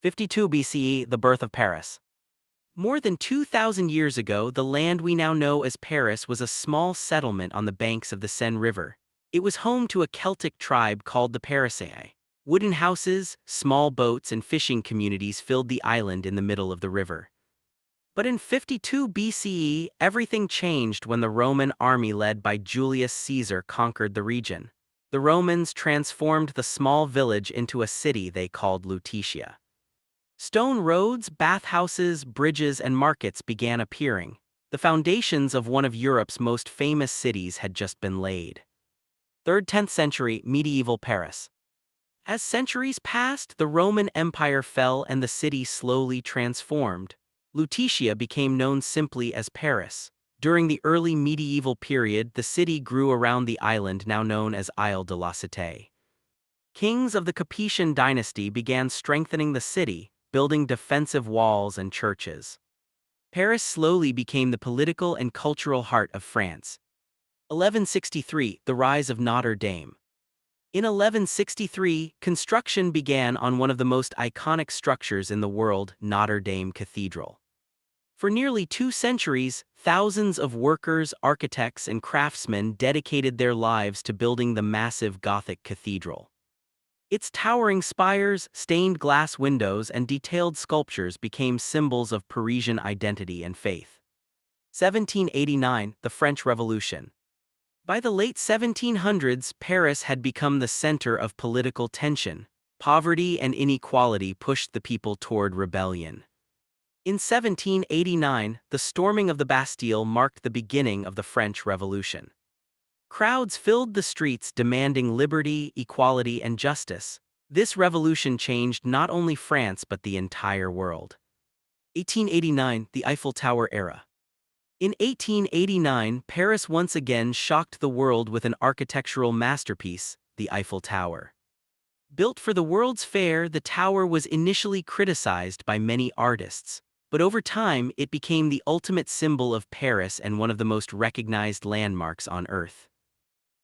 52 BCE, the birth of Paris. More than 2,000 years ago, the land we now know as Paris was a small settlement on the banks of the Seine River. It was home to a Celtic tribe called the Parisii. Wooden houses, small boats, and fishing communities filled the island in the middle of the river. But in 52 BCE, everything changed when the Roman army led by Julius Caesar conquered the region. The Romans transformed the small village into a city they called Lutetia. Stone roads, bathhouses, bridges, and markets began appearing. The foundations of one of Europe's most famous cities had just been laid. 3rd 10th century, medieval Paris. As centuries passed, the Roman Empire fell and the city slowly transformed. Lutetia became known simply as Paris. During the early medieval period, the city grew around the island now known as Isle de la Cité. Kings of the Capetian dynasty began strengthening the city, building defensive walls and churches. Paris slowly became the political and cultural heart of France. 1163, the rise of Notre-Dame. In 1163, construction began on one of the most iconic structures in the world, Notre-Dame Cathedral. For nearly 2 centuries, thousands of workers, architects, and craftsmen dedicated their lives to building the massive Gothic cathedral. Its towering spires, stained glass windows, and detailed sculptures became symbols of Parisian identity and faith. 1789, the French Revolution. By the late 1700s, Paris had become the center of political tension. Poverty and inequality pushed the people toward rebellion. In 1789, the storming of the Bastille marked the beginning of the French Revolution. Crowds filled the streets demanding liberty, equality, and justice. This revolution changed not only France but the entire world. 1889, the Eiffel Tower era. In 1889, Paris once again shocked the world with an architectural masterpiece, the Eiffel Tower. Built for the World's Fair, the tower was initially criticized by many artists, but over time it became the ultimate symbol of Paris and one of the most recognized landmarks on Earth.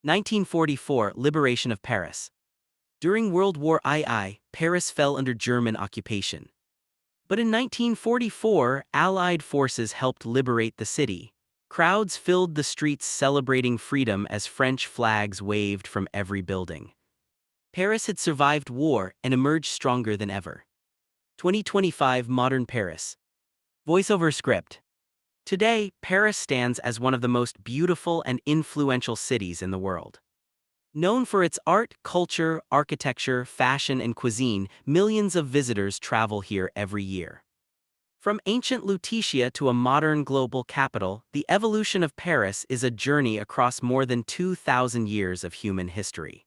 1944, Liberation of Paris. During World War II, Paris fell under German occupation. But in 1944, Allied forces helped liberate the city. Crowds filled the streets celebrating freedom as French flags waved from every building. Paris had survived war and emerged stronger than ever. 2025, Modern Paris. Voiceover script. Today, Paris stands as one of the most beautiful and influential cities in the world. Known for its art, culture, architecture, fashion, and cuisine, millions of visitors travel here every year. From ancient Lutetia to a modern global capital, the evolution of Paris is a journey across more than 2,000 years of human history.